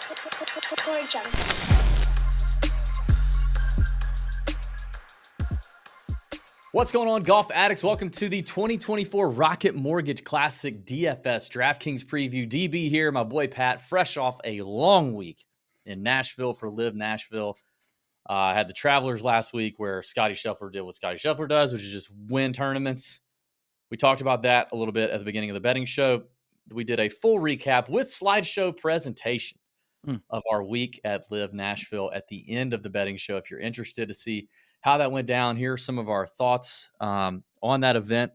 Junkies. What's going on, golf addicts? Welcome to the 2024 Rocket Mortgage Classic DFS DraftKings preview. DB here, my boy Pat, fresh off a long week in Nashville for Live Nashville. I had the Travelers last week where Scotty Scheffler did what Scotty Scheffler does, which is just win tournaments. We talked about that a little bit at the beginning of the betting show. We did a full recap with slideshow presentation of our week at Live Nashville at the end of the betting show. If you're interested to see how that went down, here are some of our thoughts on that event.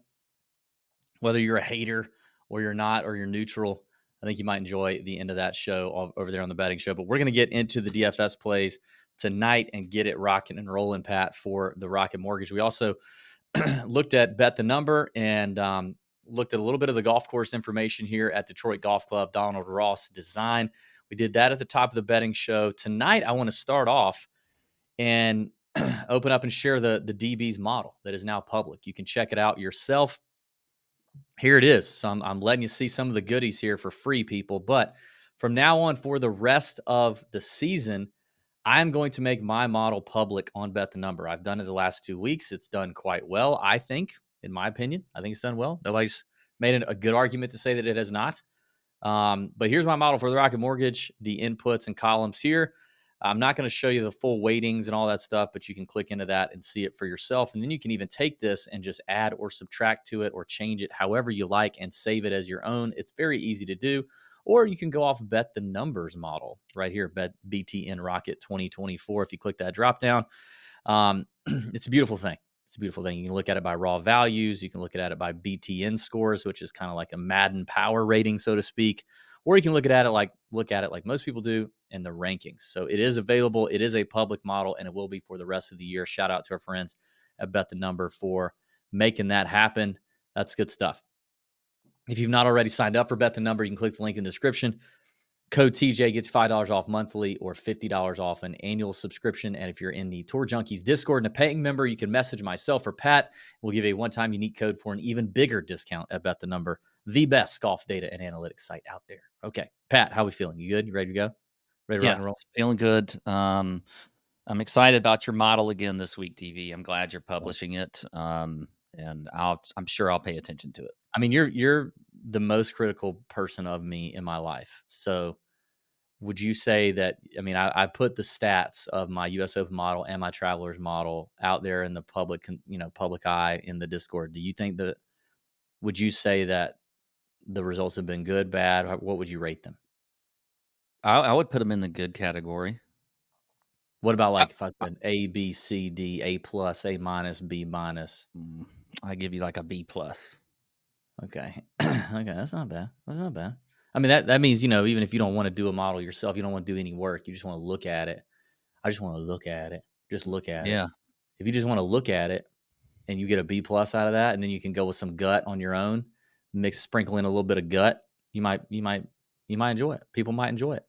Whether you're a hater or you're not, or you're neutral, I think you might enjoy the end of that show over there on the betting show. But we're going to get into the DFS plays tonight and get it rocking and rolling, Pat, for the Rocket Mortgage. We also looked at Bet the Number and looked at a little bit of the golf course information here at Detroit Golf Club, Donald Ross Design. We did that at the top of the betting show. Tonight, I want to start off and open up and share the DB's model that is now public. You can check it out yourself. Here it is. So I'm letting you see some of the goodies here for free, people. But from now on, for the rest of the season, I'm going to make my model public on Bet the Number. I've done it the last 2 weeks. It's done quite well, I think, in my opinion. I think it's done well. Nobody's made a good argument to say that it has not. But here's my model for the Rocket Mortgage, the inputs and columns here. I'm not going to show you the full weightings and all that stuff, but you can click into that and see it for yourself. And then you can even take this and just add or subtract to it or change it however you like and save it as your own. It's very easy to do. Or you can go off Bet the Numbers model right here, Bet BTN Rocket 2024. If you click that drop down, it's a beautiful thing. It's a beautiful thing. You can look at it by raw values. You can look at it by BTN scores, which is kind of like a Madden power rating, so to speak. Or you can look at it like most people do in the rankings. So it is available. It is a public model, and it will be for the rest of the year. Shout out to our friends at Bet the Number for making that happen. That's good stuff. If you've not already signed up for Bet the Number, you can click the link in the description. Code TJ gets $5 off monthly or $50 off an annual subscription. And if you're in the Tour Junkies Discord and a paying member, you can message myself or Pat. We'll give you a one-time unique code for an even bigger discount at Bet the Number, the best golf data and analytics site out there. Okay, Pat, how we feeling? You good? You ready to go? Ready to rock and roll? Feeling good. I'm excited about your model again this week, TV. I'm glad you're publishing it. And I'm sure I'll pay attention to it. I mean, you're the most critical person of me in my life. So would you say that, I mean, I put the stats of my US Open model and my Travelers model out there in the public eye in the Discord. Do you think would you say that the results have been good, bad? What would you rate them? I would put them in the good category. What about like if I said A, B, C, D, A plus, A minus, B minus? I give you like a B plus. Okay. Okay, that's not bad. That's not bad. I mean, that means, even if you don't want to do a model yourself, you don't want to do any work, you just want to look at it. I just want to look at it. Just look at it. Yeah. If you just want to look at it and you get a B plus out of that, and then you can go with some gut on your own, sprinkle in a little bit of gut, you might enjoy it. People might enjoy it.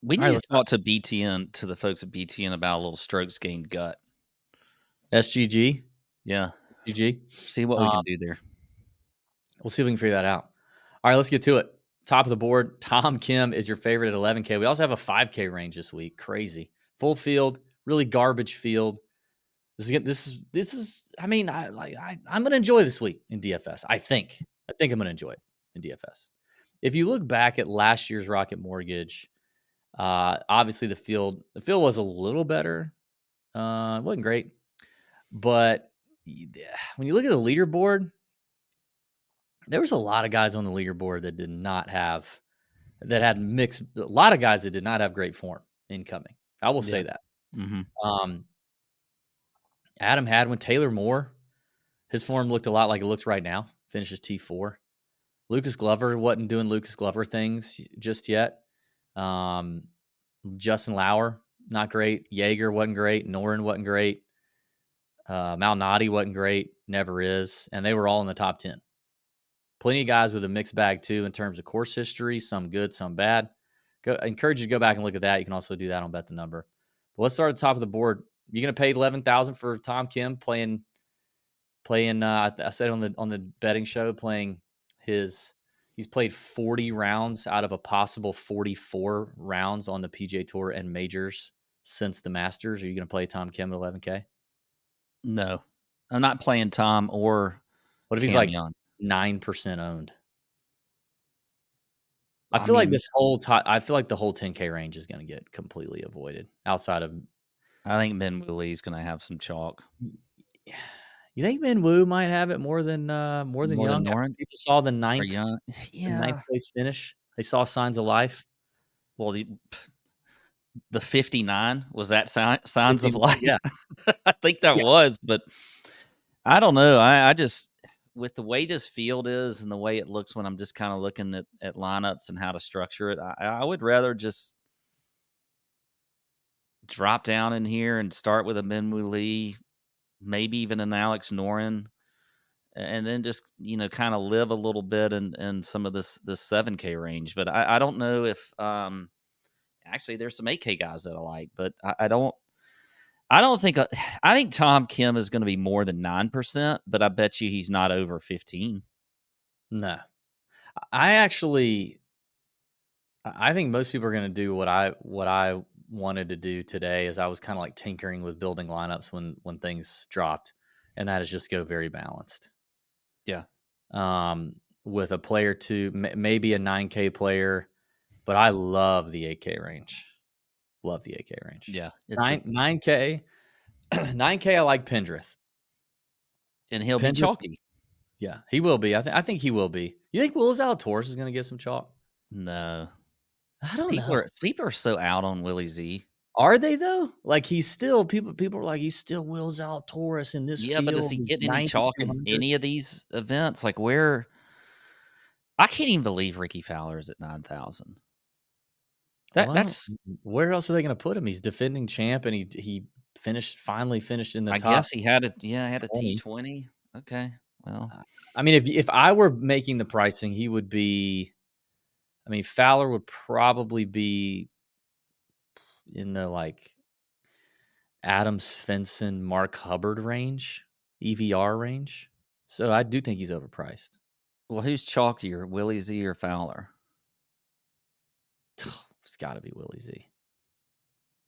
We need to talk to BTN, to the folks at BTN, about a little strokes gained gut. SGG? Yeah. SGG? See what we can do there. We'll see if we can figure that out. All right, let's get to it. Top of the board, Tom Kim is your favorite at 11K. We also have a 5K range this week. Crazy. Full field, really garbage field. This is. I mean, I'm going to enjoy this week in DFS. I think I'm going to enjoy it in DFS. If you look back at last year's Rocket Mortgage, obviously the field was a little better. It wasn't great, but when you look at the leaderboard, there was a lot of guys on the leaderboard that had mixed. A lot of guys that did not have great form incoming. I will say that. Mm-hmm. Adam Hadwin, Taylor Moore, his form looked a lot like it looks right now. Finishes T4. Lucas Glover wasn't doing Lucas Glover things just yet. Justin Lauer, not great. Jaeger wasn't great. Noren wasn't great. Malnati wasn't great. Never is. And they were all in the top 10. Plenty of guys with a mixed bag, too, in terms of course history. Some good, some bad. I encourage you to go back and look at that. You can also do that on Bet the Number. But let's start at the top of the board. You're going to pay $11,000 for Tom Kim playing. I said on the betting show, playing his He's played 40 rounds out of a possible 44 rounds on the PGA Tour and majors since the Masters. Are you going to play Tom Kim at 11K? No, I'm not playing Tom or What if he's Cam like Young. 9% owned? I I feel like mean, I feel like the whole 10K range is going to get completely avoided outside of. I think Ben Willie's going to have some chalk. You think Min Woo might have it more than More than Young after Noren people saw or Young. the ninth Yeah. place finish? They saw signs of life. Well, the 59 was that signs of 59, life. yeah, I think that yeah. was, but I don't know. I just with the way this field is and the way it looks when I'm just kind of looking at lineups and how to structure it, I would rather just drop down in here and start with a Minwoo Lee, maybe even an Alex Noren, and then just kind of live a little bit in some of this 7K range. But I don't know if actually there's some 8K guys that I like, but I don't think I think Tom Kim is going to be more than 9%, but I bet you he's not over 15. No, I think most people are going to do what I wanted to do today. Is I was kind of like tinkering with building lineups when things dropped, and that is just go very balanced. Yeah. With a player to maybe a 9K player, but I love the 8K range. Love the 8K range. Yeah. 9K, 9K. I like Pendrith. And he'll be Pendrith, chalky. yeah, he will be. I think he will be. You think Will Zalatoris is going to get some chalk? No. I don't People know. are so out on Willie Z. Are they though? Like he's still people are like he's still Will Zalatoris in this Yeah, but is field. he He's getting any chalk in 9,200. any of these events? Like where I can't even believe Ricky Fowler is at 9,000. Well, That's where else are they going to put him? He's defending champ, and he finally finished in the I top guess he had a 20. T20. Okay. Well, I mean, if I were making the pricing, he would be. I mean, Fowler would probably be in the like Adams, Fenson, Mark Hubbard range, EVR range. So I do think he's overpriced. who's chalkier, Willie Z or Fowler? It's got to be Willie Z.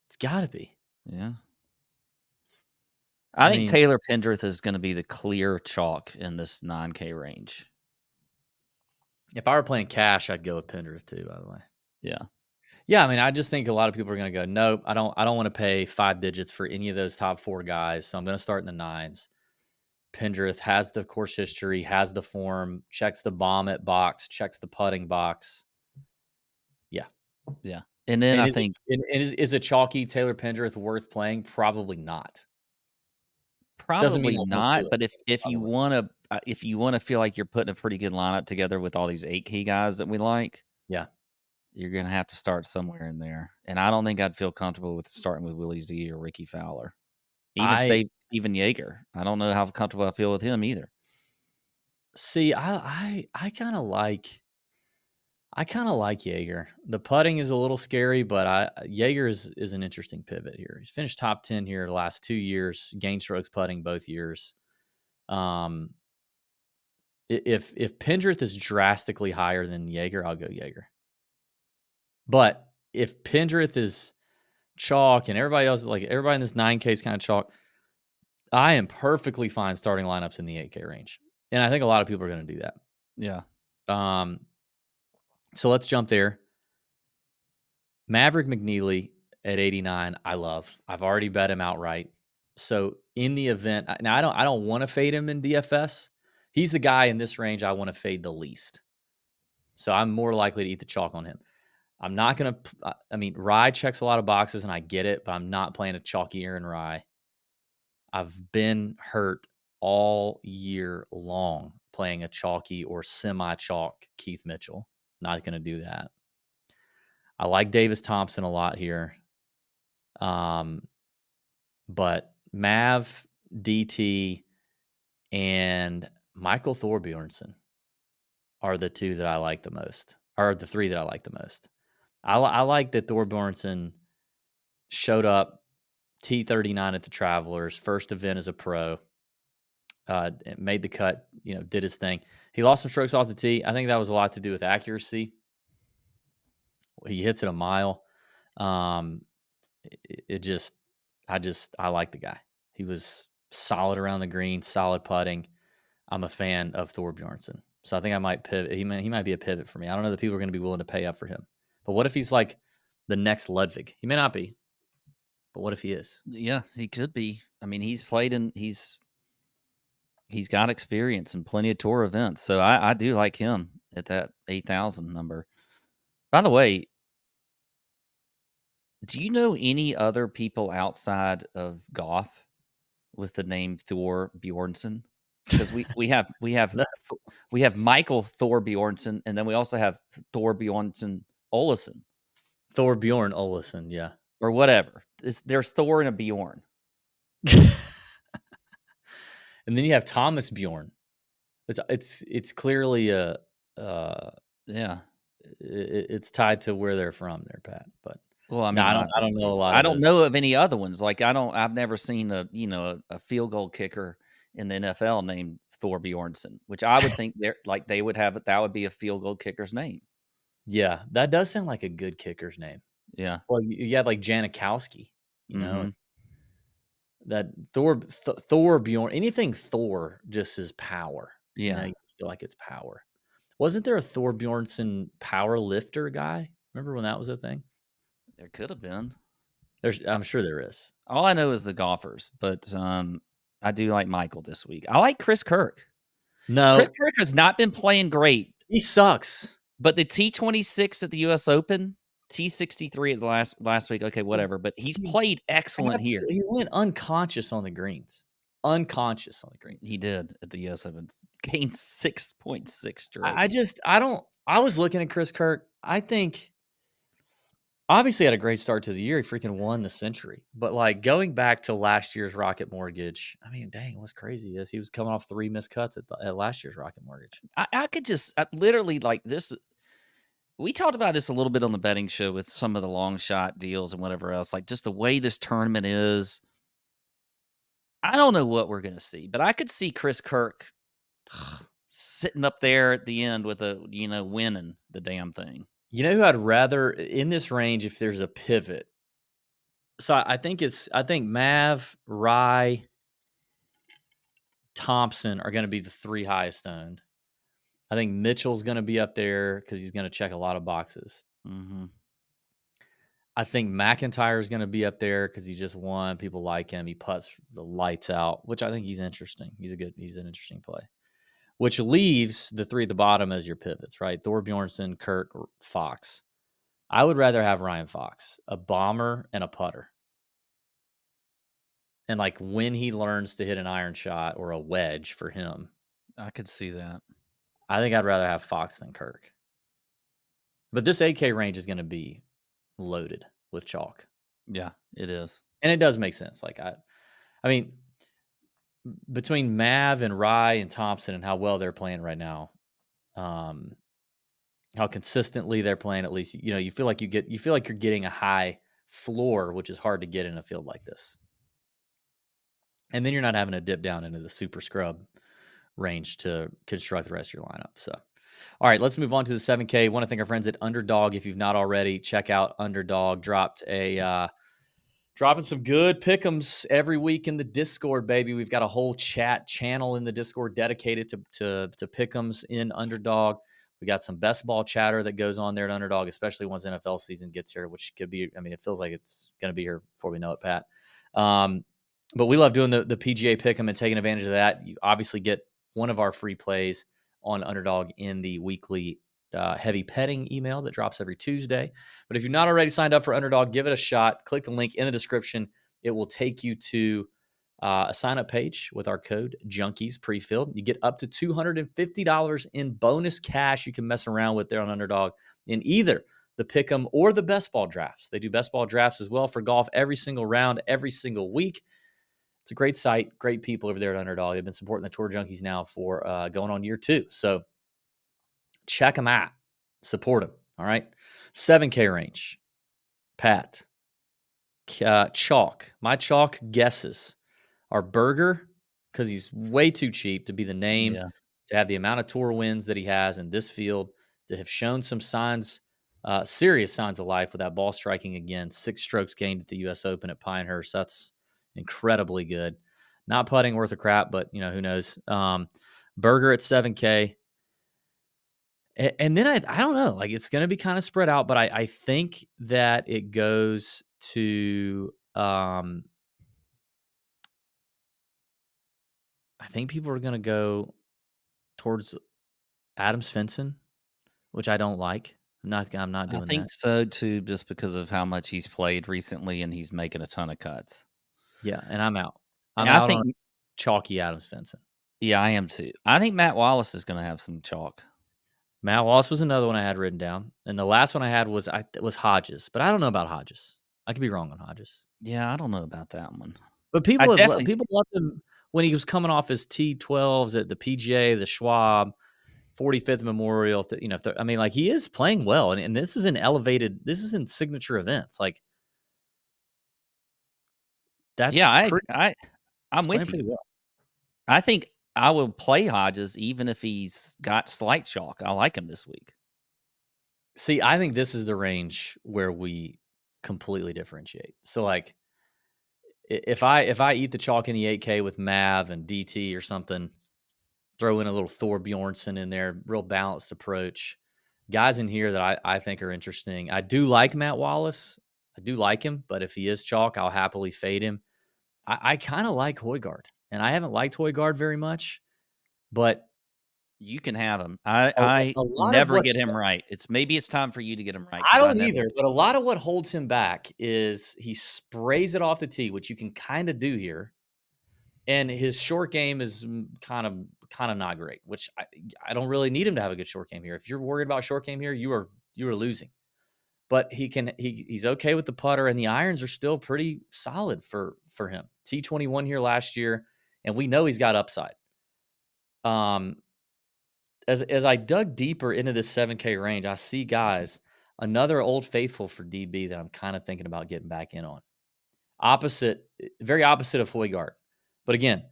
It's got to be. Yeah. I think mean, Taylor Pendrith is going to be the clear chalk in this 9K range. if I were playing cash, I'd go with Pendrith too. By the way, Yeah. yeah. I mean, I just think a lot of people are going to go, nope, I don't want to pay 5 digits for any of those top 4 guys. So I'm going to start in the 9s. Pendrith has the course history, has the form, checks the bomb at box, checks the putting box. Yeah. Yeah. And then And I is think is a chalky Taylor Pendrith worth playing? Probably not. Doesn't mean probably I won't do not, it, but if by the you way. want to feel like you're putting a pretty good lineup together with all these 8K guys that we like, Yeah. you're going to have to start somewhere in there. And I don't think I'd feel comfortable with starting with Willie Z or Ricky Fowler. Even I say Steven Yeager. I don't know how comfortable I feel with him either. see, I kinda like Jaeger. The putting is a little scary, but Jaeger is an interesting pivot here. He's finished top 10 here the last 2 years, gain strokes putting both years. Um, if Pendrith is drastically higher than Jaeger, I'll go Jaeger. But if Pendrith is chalk and everybody else is like everybody in this 9K is kind of chalk, I am perfectly fine starting lineups in the 8K range. And I think a lot of people are going to do that. Yeah. So let's jump there. Maverick McNeely at 89, I love. I've already bet him outright. So in the event, now I don't want to fade him in DFS. He's the guy in this range I want to fade the least. So I'm more likely to eat the chalk on him. I'm not going to, I mean, Rye checks a lot of boxes and I get it, but I'm not playing a chalky Aaron Rye. I've been hurt all year long playing a chalky or semi-chalk Keith Mitchell. Not going to do that. I like Davis Thompson a lot here. But Mav, DT, and Michael Thorbjornsen are the 2 that I like the most, or the 3 that I like the most. I like that Thorbjornsen showed up T39 at the Travelers, first event as a pro. Made the cut, did his thing. He lost some strokes off the tee. I think that was a lot to do with accuracy. He hits it a mile. Um, I like the guy. He was solid around the green, solid putting. I'm a fan of Thor Bjornsson. So I think I might pivot. He might be a pivot for me. I don't know that people are going to be willing to pay up for him. But what if he's like the next Ludwig? He may not be, but what if he is? Yeah, he could be. I mean, he's played in he's got experience and plenty of tour events. So I do like him at that 8,000 number. By the way, do you know any other people outside of Goff with the name Thor Bjornsson? Because we have we have Michael Thor Bjornsson, and then we also have Thor Bjornsson Olesen Thor Bjorn Olesen, yeah. or whatever. There's Thor and a Bjorn. And then you have Thomas Bjorn. It's clearly Yeah. it's tied to where they're from there, Pat. But Well, I no, mean, I don't know a lot I of don't those. know of any other ones. Like I've never seen a field goal kicker in the NFL named Thor Bjornsson, which I would think they would have that would be a field goal kicker's name. Yeah, that does sound like a good kicker's name. Yeah. Well, you had like Janikowski, Mhm. that Thor Bjorn, anything Thor just is power. Yeah. You just feel like it's power. Wasn't there a Thor Bjornsson power lifter guy? Remember when that was a thing? There could have been. I'm sure there is. All I know is the golfers, but I do like Michael this week. I like Chris Kirk. Chris No, Kirk has not been playing great, he sucks. but the T26 at the US Open, T63 at the last week, okay, whatever, but he's He played excellent here. he went unconscious on the greens. Unconscious on the greens. He did at the US Open. Gained 6.6 I strokes. just I don't I was looking at Chris Kirk. I think obviously had a great start to the year. He freaking won the Century. But like going back to last year's Rocket Mortgage, I mean, dang, what's crazy is he was coming off 3 missed cuts at last year's Rocket Mortgage. I could just literally like this. We talked about this a little bit on the betting show with some of the long shot deals and whatever else. Like just the way this tournament is, I don't know what we're gonna see, but I could see Chris Kirk sitting up there at the end with winning the damn thing. You know who I'd rather in this range if there's a pivot. So I think Mav, Rye, Thompson are going to be the 3 highest owned. I think Mitchell's going to be up there because he's going to check a lot of boxes. Mm-hmm. I think McIntyre is going to be up there because he just won. People like him. He putts the lights out, which I think he's interesting. He's an interesting play. Which leaves the 3 at the bottom as your pivots, right? Thor Bjornsson, Kirk, Fox. I would rather have Ryan Fox, a bomber and a putter. And like when he learns to hit an iron shot or a wedge for him, I could see that. I think I'd rather have Fox than Kirk. But this 8K range is going to be loaded with chalk. Yeah, it is. And it does make sense. Like I mean, between Mav and Rye and Thompson and how well they're playing right now, how consistently they're playing, at least, you feel like you're getting a high floor, which is hard to get in a field like this. And then you're not having to dip down into the super scrub range to construct the rest of your lineup. So, all right, let's move on to the 7K. I want to thank our friends at Underdog. If you've not already, check out Underdog. Dropping some good pick'ems every week in the Discord, baby. We've got a whole chat channel in the Discord dedicated to pick'ems in Underdog. We got some best ball chatter that goes on there at Underdog, especially once NFL season gets here, which could be, I mean, it feels like it's going to be here before we know it, Pat. But we love doing the PGA pick'em and taking advantage of that. You obviously get one of our free plays on Underdog in the weekly heavy petting email that drops every Tuesday. But if you're not already signed up for Underdog, give it a shot. Click the link in the description. It will take you to a sign-up page with our code Junkies pre-filled. You get up to $250 in bonus cash you can mess around with there on Underdog in either the pick'em or the best ball drafts. They do best ball drafts as well for golf every single round, every single week. It's a great site, great people over there at Underdog. They've been supporting the Tour Junkies now for going on year 2. So check them out. Support them. All right. 7K range. Pat. Chalk. My chalk guesses are Berger, because he's way too cheap to be the name, Yeah. to have the amount of tour wins that he has in this field, to have shown some signs, serious signs of life with that ball striking again. 6 strokes gained at the U.S. Open at Pinehurst. That's incredibly good. Not putting worth a crap, but who knows? Berger at 7K. And then I don't know, like it's going to be kind of spread out, but I think that it goes to I think people are going to go towards Adam Svensson, which I don't like. I'm not I doing that. think so too, just because of how much he's played recently and he's making a ton of cuts. Yeah, and I'm out. I'm I out on think chalky Adam Svensson. yeah, I am too. I think Matt Wallace is gonna have some chalk. Matt Wallace was another one I had written down, and the last one I had was Hodges, but I don't know about Hodges. I could be wrong on Hodges. Yeah, I don't know about that one. But I definitely people loved him when he was coming off his T12s at the PGA, the Schwab, 45th Memorial. I mean, like he is playing well, and this is this is in signature events. Like yeah, that's I pretty. I He's I'm playing with you. pretty well. I think I will play Hodges even if he's got slight chalk. I like him this week. See, I think this is the range where we completely differentiate. So, like, if I eat the chalk in the 8K with Mav and DT or something, throw in a little Thor Bjornsson in there, real balanced approach. Guys in here that I think are interesting. I do like Matt Wallace. I do like him, but if he is chalk, I'll happily fade him. I kind of like Højgaard, and I haven't liked Højgaard very much, but You can have him. I a, I a lot of never what's get him right. Maybe it's time for you to get him right I because I don't never either, do. but a lot of what holds him back is he sprays it off the tee, which you can kind of do here, and his short game is kind of not great. Which I don't really need him to have a good short game here. If you're worried about short game here, you are losing. But he's okay with the putter, and the irons are still pretty solid for him. T21 here last year, and we know he's got upside. As I dug deeper into this 7K range, I see guys, another old faithful for DB that I'm kind of thinking about getting back in on. Very opposite of Højgaard. But again,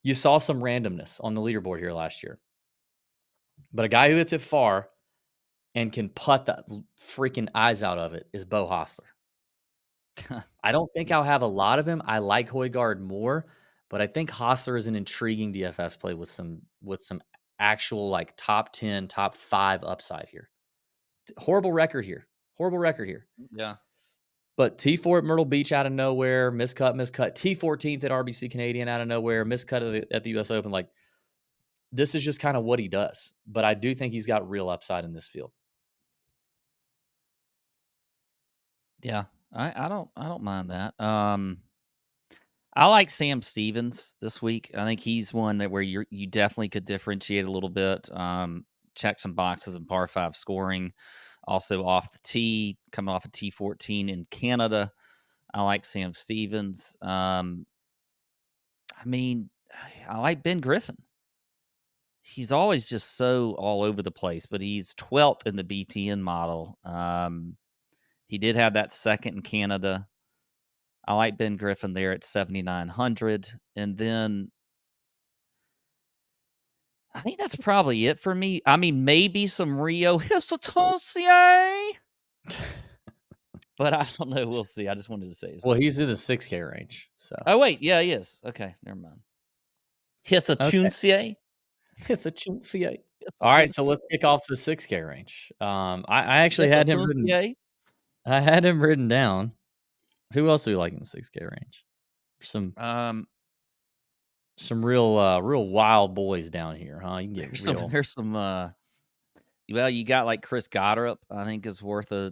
you saw some randomness on the leaderboard here last year. But a guy who hits it far and can putt the freaking eyes out of it is Bo Hostler. I don't think I'll have a lot of him. I like Højgaard more, but I think Hostler is an intriguing DFS play with some actual like top 10, top 5 upside here. Horrible record here. Horrible record here. Yeah. But T4 at Myrtle Beach out of nowhere, miscut. T14th at RBC Canadian out of nowhere, miscut at the US Open. Like, this is just kind of what he does. But I do think he's got real upside in this field. Yeah. I don't mind that. I like Sam Stevens this week. I think he's one that where you definitely could differentiate a little bit. Check some boxes in par 5 scoring. Also off the tee, coming off a T14 in Canada. I like Sam Stevens. I mean, I like Ben Griffin. He's always just so all over the place, but he's 12th in the BTN model. He did have that second in Canada. I like Ben Griffin there at 7,900. And then I think that's probably it for me. I mean, maybe some Rio Hisatosie, but I don't know. We'll see. I just wanted to say his Well, name. he's in the 6K range. So, Oh, wait. Yeah, he is. Okay. Never mind. okay. Hisatosie. All right. So let's kick off the 6K range. I actually had him written. Hisatosie. I had him written down. Who else do we like in the 6K range? Some real wild boys down here, huh? You can get real. There's some well, you got like Chris Goddard, I think is worth a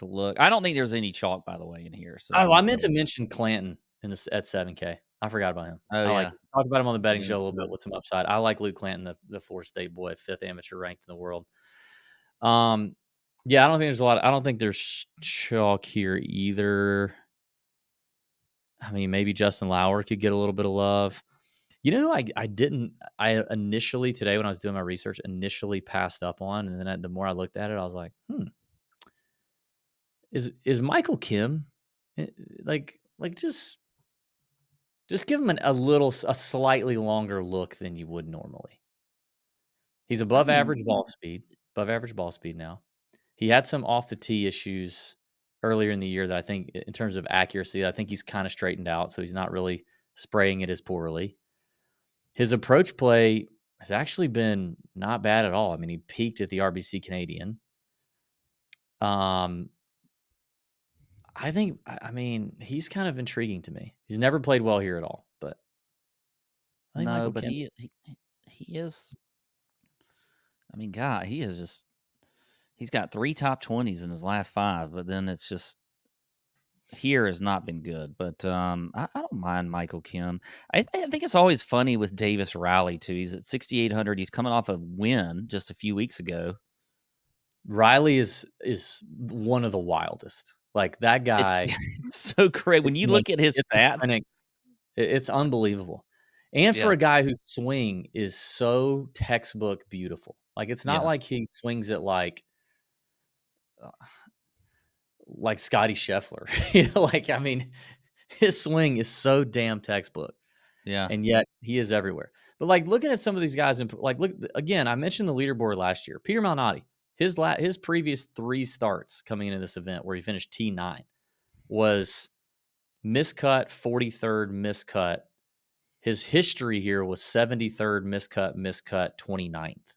look. I don't think there's any chalk by the way in here. So Oh, I meant to mention Clanton at 7K. I forgot about him. Oh I like yeah. him. Talked about him on the betting Yeah, show a little bit with some upside. I like Luke Clanton, the Florida State boy, 5th amateur ranked in the world. Yeah, I don't think there's a lot. I don't think there's chalk here either. I mean, maybe Justin Lauer could get a little bit of love. I initially today when I was doing my research, initially passed up on, and then the more I looked at it, I was like, is Michael Kim like just Just give him a slightly longer look than you would normally. He's I above mean, average ball speed, now. He had some off the tee issues earlier in the year that I think in terms of accuracy, I think he's kind of straightened out, so he's not really spraying it as poorly. His approach play has actually been not bad at all. I mean, he peaked at the RBC Canadian. Um, I mean, he's kind of intriguing to me. He's never played well here at all, but I think no, Michael but Kim. he is. I mean, God, he is just. He's got 3 top 20s in his last 5, but then it's just here has not been good. But I don't mind Michael Kim. I think it's always funny with Davis Riley too. He's at 6,800. He's coming off a win just a few weeks ago. Riley is one of the wildest. Like that It's, guy, it's so great when it's you the look most at his stats. schizophrenic. It's unbelievable. And for Yeah, a guy whose swing is so textbook beautiful. Like it's not yeah, like he swings it uh, like Scotty Scheffler. Like I mean, his swing is so damn textbook, yeah. and yet he is everywhere. But like looking at some of these guys, and like look again, I mentioned the leaderboard last year. Peter Malnati, his previous 3 starts coming into this event where he finished T9 was miscut, 43rd miscut. His history here was 73rd miscut, 29th.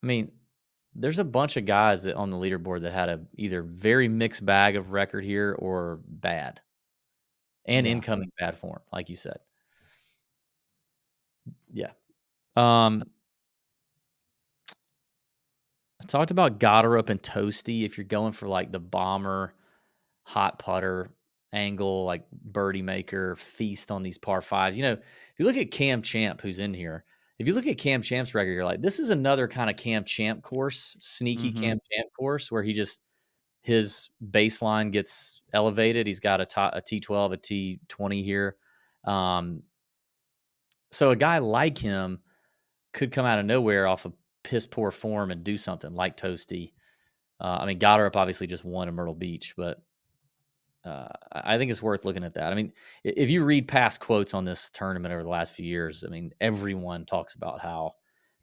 I mean, there's a bunch of guys that on the leaderboard that had a either very mixed bag of record here or bad and Yeah. incoming bad form, like you said. Yeah. I talked about Goddard and Toasty. If you're going for like the bomber, hot putter angle, like birdie maker, feast on these par fives. You know, if you look at Cam Champ, who's in here, if you look at Cam Champ's record, you're like, this is another kind of Cam Champ course, sneaky Mhm. Cam Champ course where his baseline gets elevated. He's got a T12, a T20 here. So a guy like him could come out of nowhere off of piss poor form and do something like Toasty. I mean, Goddard obviously just won in Myrtle Beach, but I think it's worth looking at that. I mean, if you read past quotes on this tournament over the last few years, I mean, everyone talks about how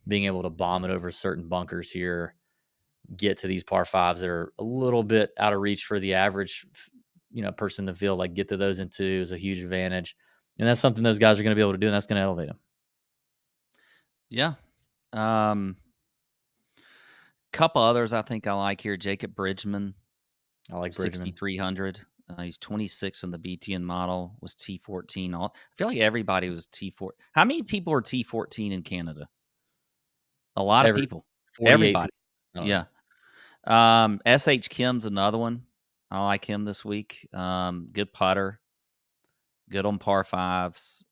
being able to bomb it over certain bunkers here, get to these par fives that are a little bit out of reach for the average, person in the field, like get to those in 2 is a huge advantage. And that's something those guys are going to be able to do, and that's going to elevate them. Yeah. Couple others I think I like here. Jacob Bridgman, I like Bridgman. 6,300. He's 26 in the BTN model. Was T14. I feel like everybody was T4. How many people are T14 in Canada? A lot of Every people. 48 Everybody. people. I don't Yeah. know. SH Kim's another one. I like him this week. Good putter. Good on par fives.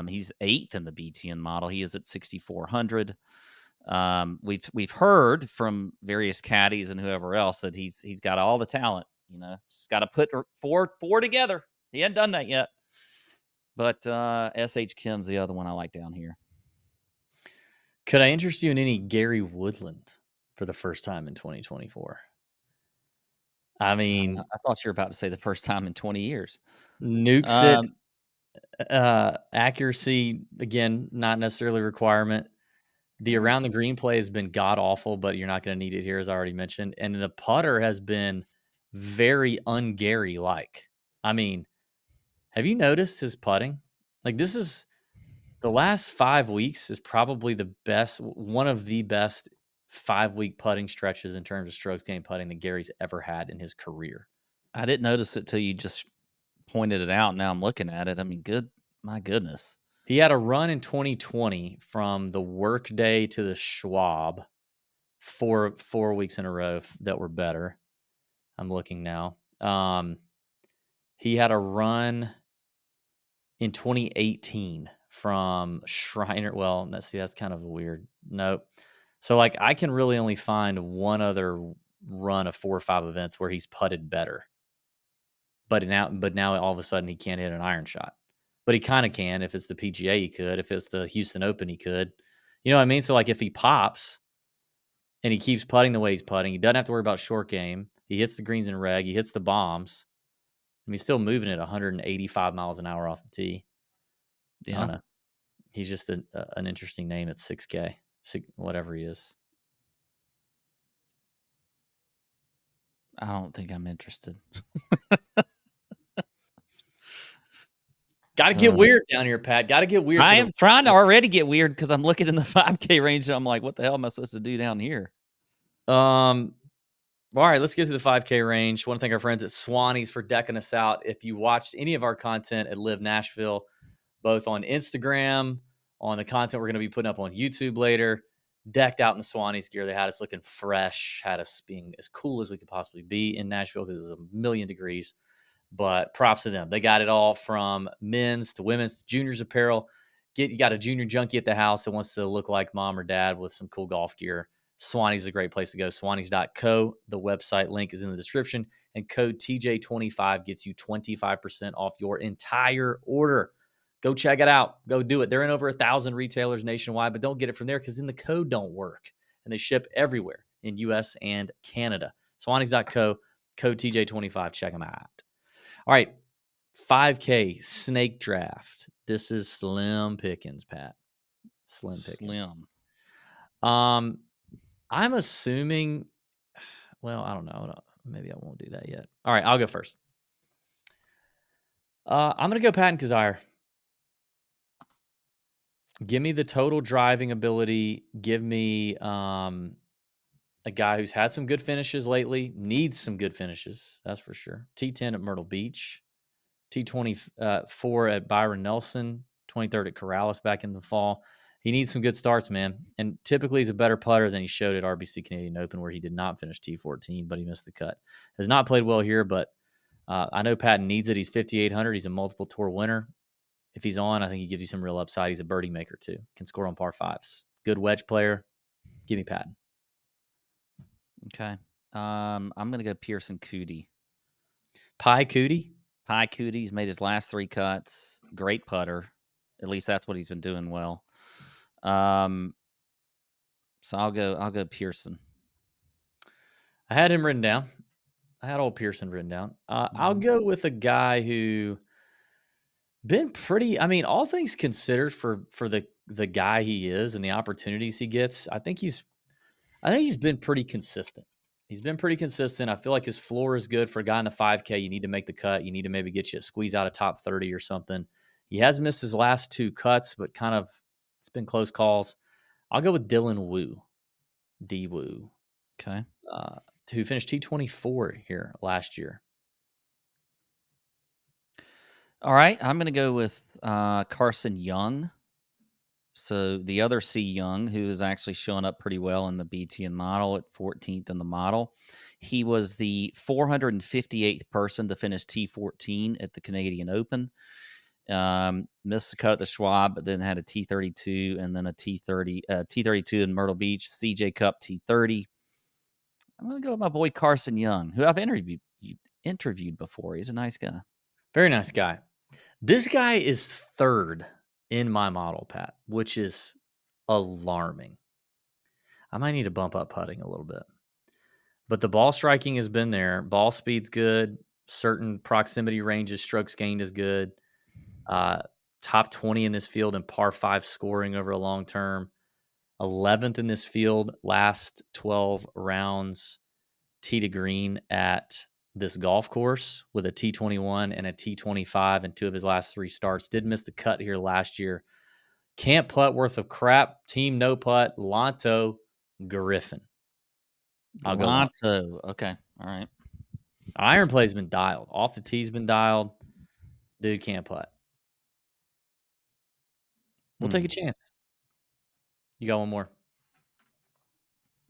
He's 8th in the BTN model. He is at 6,400. We've heard from various caddies and whoever else that he's got all the talent. You know, just got to put four together. He hadn't done that yet. But SH Kim's the other one I like down here. Could I interest you in any Gary Woodland for the first time in 2024? I mean, I thought you were about to say the first time in 20 years. nukes it. Um, Accuracy, again, not necessarily a requirement. The around the green play has been god awful, but you're not going to need it here, as I already mentioned. And the putter has been very un-Gary like. I mean, have you noticed his putting? Like this is the last 5 weeks is probably the best, one of the best 5-week putting stretches in terms of strokes gained putting that Gary's ever had in his career. I didn't notice it till you just pointed it out. Now I'm looking at it. I mean, my goodness. He had a run in 2020 from the Workday to the Schwab, four weeks in a row that were better. I'm looking now. He had a run in 2018 from Shriner. Well, that's kind of weird. Nope. So like I can really only find one other run of 4 or 5 events where he's putted better. But now all of a sudden he can't hit an iron shot. But he kind of can. If it's the PGA, he could. If it's the Houston Open, he could. You know what I mean? So like if he pops and he keeps putting the way he's putting, he doesn't have to worry about short game. He hits the greens and reg. He hits the bombs. I mean, he's still moving at 185 miles an hour off the tee. I don't know. He's just an interesting name at 6K, whatever he is. I don't think I'm interested. Got to get weird down here, Pat. Got to get weird. I am trying to already get weird because I'm looking in the 5K range and I'm like, what the hell am I supposed to do down here? All right, let's get to the 5K range. I want to thank our friends at Swannies for decking us out. If you watched any of our content at Live Nashville, both on Instagram, on the content we're going to be putting up on YouTube later, decked out in the Swannies gear. They had us looking fresh, had us being as cool as we could possibly be in Nashville because it was a million degrees. But props to them. They got it all from men's to women's to juniors apparel. You got a junior junkie at the house that wants to look like mom or dad with some cool golf gear. Swannies is a great place to go. Swannies.co. The website link is in the description. And code TJ25 gets you 25% off your entire order. Go check it out. Go do it. They're in over 1,000 retailers nationwide, but don't get it from there because then the code don't work. And they ship everywhere in U.S. and Canada. Swannies.co. Code TJ25. Check them out. All right. 5K snake draft. This is slim pickings, Pat. Slim pickings. I'm assuming, well, I don't know. Maybe I won't do that yet. All right, I'll go first. I'm going to go Patton Kizzire. Give me the total driving ability. Give me a guy who's had some good finishes lately, needs some good finishes, that's for sure. T10 at Myrtle Beach, T24 at Byron Nelson, 23rd at Corrales back in the fall. He needs some good starts, man. And typically he's a better putter than he showed at RBC Canadian Open, where he did not finish T14, but he missed the cut. Has not played well here, but I know Patton needs it. He's 5,800. He's a multiple tour winner. If he's on, I think he gives you some real upside. He's a birdie maker too. Can score on par fives. Good wedge player. Give me Patton. Okay. I'm going to go Pearson Coody. Pie Coody? Pie Coody. He's made his last 3 cuts. Great putter. At least that's what he's been doing well. So I'll go Pearson. I had him written down. I had old Pearson written down. I'll go with a guy who been pretty, I mean, all things considered for the guy he is and the opportunities he gets, I think he's been pretty consistent. He's been pretty consistent. I feel like his floor is good for a guy in the 5K. You need to make the cut. You need to maybe squeeze out a top 30 or something. He has missed his last 2 cuts, but kind of it's been close calls. I'll go with Dylan Wu, D Wu. Okay. Who finished T24 here last year. All right. I'm going to go with Carson Young. So the other C Young, who is actually showing up pretty well in the BTN model at 14th in the model. He was the 458th person to finish T14 at the Canadian Open. Missed the cut at the Schwab, but then had a T32 and then a T32 in Myrtle Beach, CJ Cup T30. I'm going to go with my boy Carson Young, who I've interviewed before. He's a nice guy. Very nice guy. This guy is 3rd in my model, Pat, which is alarming. I might need to bump up putting a little bit. But the ball striking has been there. Ball speed's good. Certain proximity ranges, strokes gained is good. Top 20 in this field in par 5 scoring over a long term. 11th in this field, last 12 rounds, tee to green at this golf course with a T21 and a T25 in 2 of his last 3 starts. Did miss the cut here last year. Can't putt worth of crap. Team no putt. Lanto Griffin. I'll go Lanto. Okay. All right. Iron play's been dialed. Off the tee's been dialed. Dude can't putt. We'll take a chance. You got one more.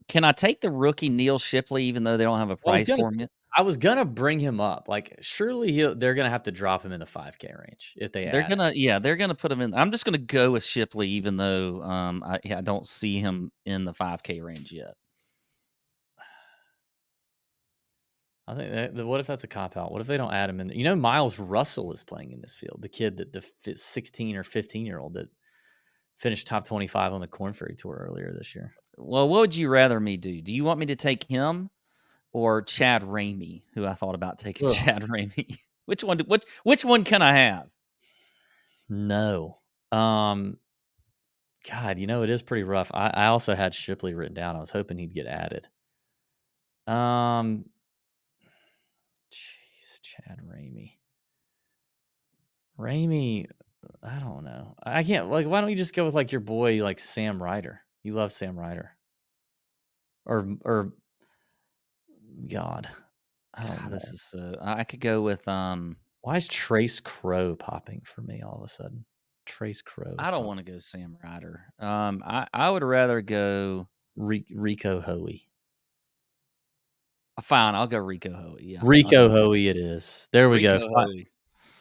Can I take the rookie Neil Shipley, even though they don't have a price for him yet? I was gonna bring him up. Like, surely they're gonna have to drop him in the 5K range if they're gonna put him in. I'm just gonna go with Shipley, even though I don't see him in the 5K range yet. I think what if that's a cop out? What if they don't add him in? You know, Miles Russell is playing in this field. The kid the 16 or 15-year-old that finished top 25 on the Korn Ferry Tour earlier this year. Well, what would you rather me do? Do you want me to take him or Chad Ramey, who I thought about taking? Chad Ramey. Which one? Which one can I have? No. God, it is pretty rough. I also had Shipley written down. I was hoping he'd get added. Jeez, Chad Ramey. Ramey, I don't know. I can't why don't you just go with like your boy like Sam Ryder? You love Sam Ryder. Or God. I don't know. This is so. I could go with Why is Trace Crow popping for me all of a sudden? Trace Crow. I don't want to go Sam Ryder. I would rather go Rico Hoey. Fine, I'll go Rico Hoey. Yeah, Rico Hoey it is. There we go. Hoey.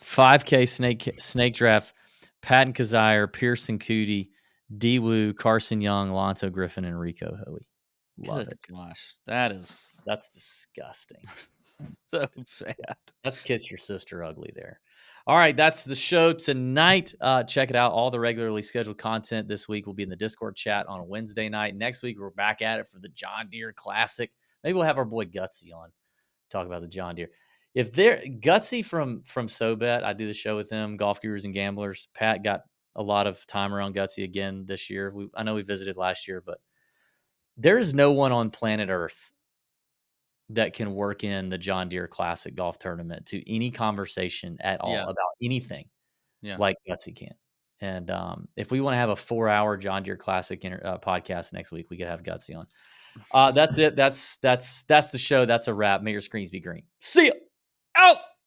5K snake draft. Patton Kazire, Pearson Cootie, D Woo, Carson Young, Lonto Griffin, and Rico Hoey. Love it. Gosh, That's disgusting. So fast. Let's kiss your sister ugly there. All right, that's the show tonight. Check it out. All the regularly scheduled content this week will be in the Discord chat on a Wednesday night. Next week, we're back at it for the John Deere Classic. Maybe we'll have our boy Gutsy on, talk about the John Deere. If they're Gutsy from SoBet, I do the show with him, Golf Gurus and Gamblers. Pat got a lot of time around Gutsy again this year. I know we visited last year, but there is no one on planet Earth that can work in the John Deere Classic golf tournament to any conversation at all about anything like Gutsy can. And if we want to have a 4-hour John Deere Classic podcast next week, we could have Gutsy on. That's it. That's the show. That's a wrap. May your screens be green. See ya. Out.